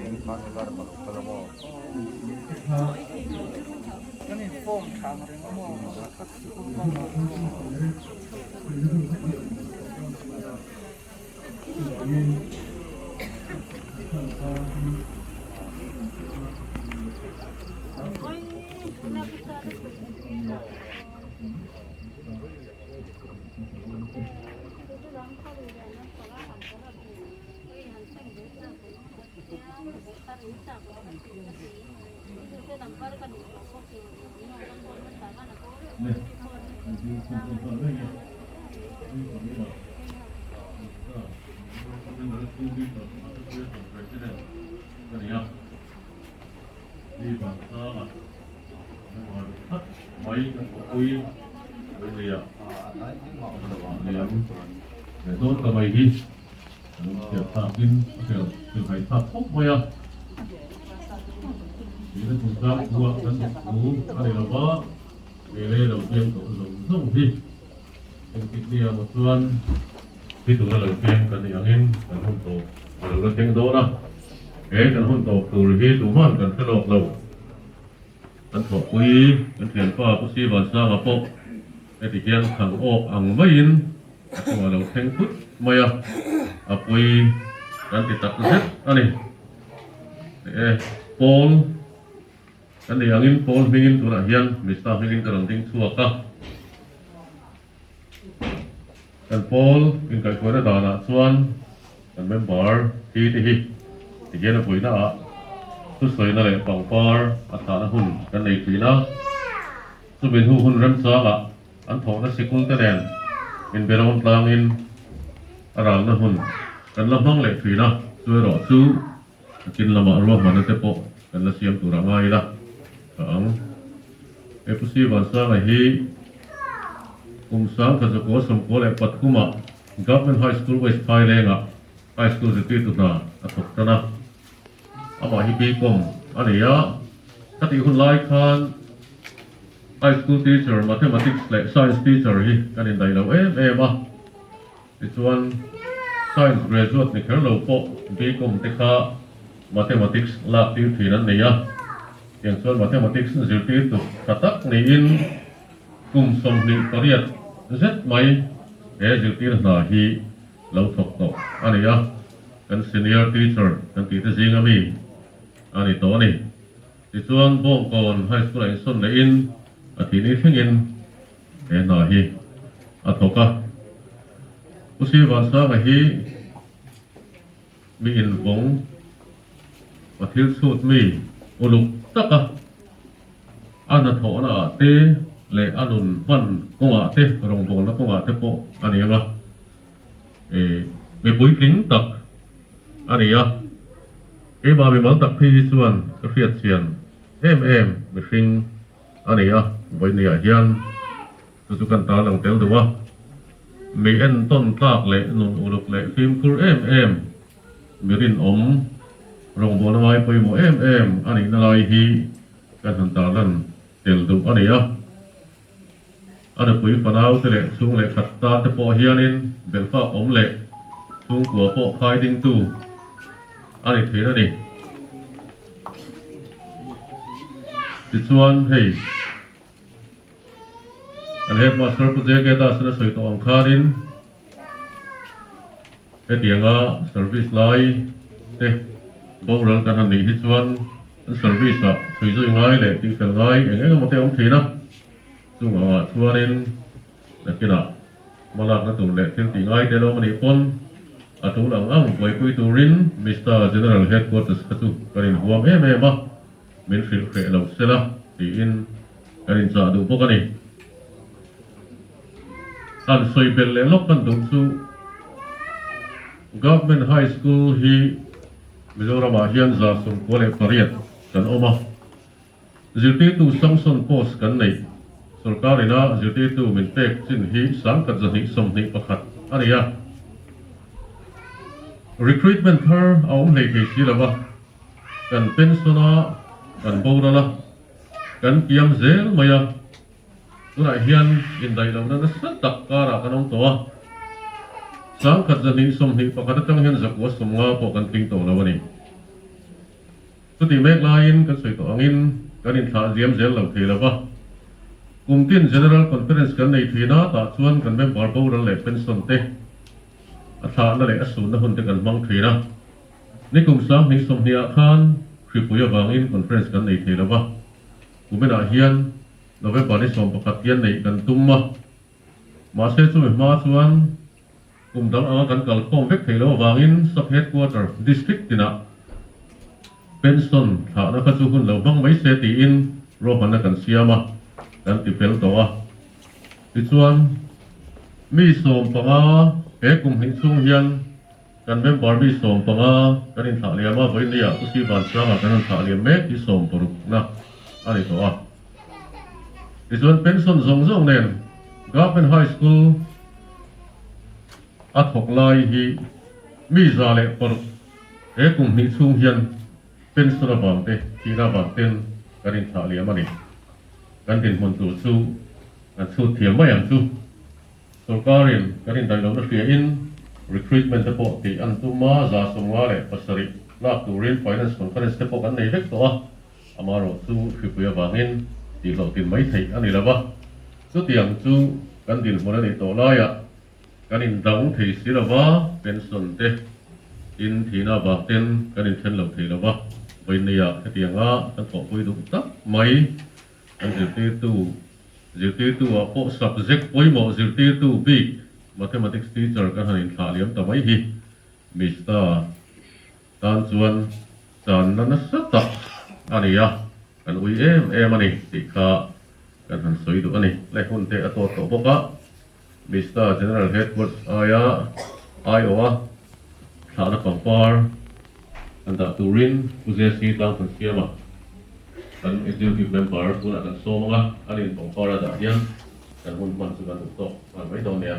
ini kan itu ada kalau mau Kan ini form kamar yang mau kat cukup lama. Tốt là mày đi kiểu tạo kinh kiểu phải tạo phúc mày à thì nó cũng ra mua nó cũng cái này là có về đây đầu tiên cũng dùng không đi cái kia một tuần khi tụi nó đầu tiên cần thì anh cần hôn tổ rồi nó tiếng đó đó cái cần hôn tổ từ khi tụi nó cần cái lọc đầu cần thọ quý cần thiền pha có si vào sa ngọc bộ cái thì kia thằng ốc ăn mấy in mà đầu thanh phút mày à quý cần thì tập hết anh này Paul kan dia angin Paul mingin tu nak hian Mister mingin kerang ting suak ka kan Paul in kai koi na da na chuan kan member ti hi na pui na tu soi na le pang par atha na hun kan nei ti na tu bin hun ram sa ka an thong na sikul te nen in beron tlang in arang na hun kan lam hang le ti na tu ro chu kin lama ro ma na te po kan la siam tu ra ngai la ang epusi vansa ngai hi sang ka ko som ko le pat kuma government high school west thailand high school je tu na athok tana ama hi bi kom ani ya kati hun lai khan high school teacher mathematics le science teacher hi kanin dai lo a this one science graduate ni khar lo po bi kom te kha mathematics la ti thinan ne ya yang soal mathematics zirti tu katak ni in kum som ni pariat zet mai zirti na hi lo thok to ani ya kan senior teacher kan ti te zinga mi ani to ni ti chuan bom kon high school in son le in athi ni thingin na hi athoka usi vansa ma hi mi in bong pathil sut mi uluk taka ana tho na te le anun van konga te rong bol na konga te po ani nga me pui tling tak ani ya e ba me mang tak phi chuan ka fiat chian me hring ani ya boi ni ya hian tu kan ta lang tel duwa me en ton tak le nun uluk le phim kur me rin om rong bol na mai pui mo ani na lai hi kan han ta lan tel du ani ya ana pui panau te le chung le khat ta te po hianin bel fa om le chung của po khai ding tu ani the na ni ti chuan hei an headmaster project ke ta sana soi to ang kharin te tianga service lai te bông răng kan han ni hi chuan service a thui zui ngai le ti fel ngai enge mo te ong thina chunga chuanin lakina malak na tum le thil ti ngai te lo mani pon atu lang ang poi pui turin Mr. General Headquarters khatu karin huam ma min fil khe lo sela ti in karin sa du pokani kan soi bel le lok kan dum chu government high school hi Mizoram hian za sum ko le pariat kan oma zirti tu samson post kan nei sarkarina zirti tu min pek chin hi sang kat zani som ni pakhat ania recruitment thar aum lei ke si lawa kan pensona kan borala kan kiam zel maya tuna hian in dai lo na sa tak kara kanong towa sang kat zani som ni pakhat tang hian zakwa somnga po kan ting to lawani สุดที่เมกลายินกันสวยตัวอังอินกันอินท่าเจียมเจลเหล่าทีแล้วปะกลุ่มที่ General Conference กันในทีน่าตัดชวนกันเป็นบอร์ดเราเลยเป็นส่วนเตะอาชานั่นแหละสูนย์หุ่นกันบังทีนะนี่กลุ่มสามนี่สมเนียขันคือผู้ยาวางอิน Conference กันในทีแล้วปะกลุ่มเป็นอาเฮียนเราเป็นบอร์ดที่สมประคับเฮียนในกันตุ้มมาเสียช่วยมาชวนกลุ่มดังอากันกัลคอมเวกทีแล้ววางอิน Sub Headquarter District ที่น่ะเป็นส่วนถ้านักจุหุ่นเราบังไม่เสียตีอินรวมกันกันเสียมากันติเพลตัวที่ส่วนมีสมปังอากลุ่มหินสูงเฮียนกันเป็นบอร์มีสมปังอากันอินถาเลียมาไว้เนี่ยอุสิบันสร้างกันถาเลียเมกที่สมปรุกนะอันนี้ตัวที่ส่วนเป็นส่วนส่งเนี่ยก็เป็นไฮสคูลอัดหกลายที่มีซาเลปรุกกลุ่มหินสูงเฮียนเป็นส่วนบางเตที่น่าบางเต้นกันอินถาเลียมานี่กันเป็นคนตัวสู้กันสู้เทียมไม่อย่างสู้ตัวการินกันอินได้ลงนักเรียน recruitment เฉพาะที่อันตุมาจะสมว่าเลยภาษาริลากตัวเรียน finance conference เฉพาะกันในเล็กตัวอามาโรสู้คือผู้ยาวางอินที่เราติดไม่ถึงอันนี้ละวะสุดที่ยังสู้กันดินบนนี้ตัวลายกันอินดังที่สิละวะเป็นส่วนเตอินที่น่าบางเต้นกันอินเช่นเราที่ละวะวันนี้ที่ยังกันขอคุยดูตักไม่ and zilti tu apo subject poi mo zilti tu big mathematics teacher kan hanin thaliam tamai hi mista tan chuan chan nana sata ania kan ui em ani tikha kan han soi du ani le hun te ato to boka mista general headquarters aya iowa thana pangpar anda turin uzesi tang kan siama kan executive member pun akan somong alin pangpara dahyan kan hun man sugan untuk kan mai don ya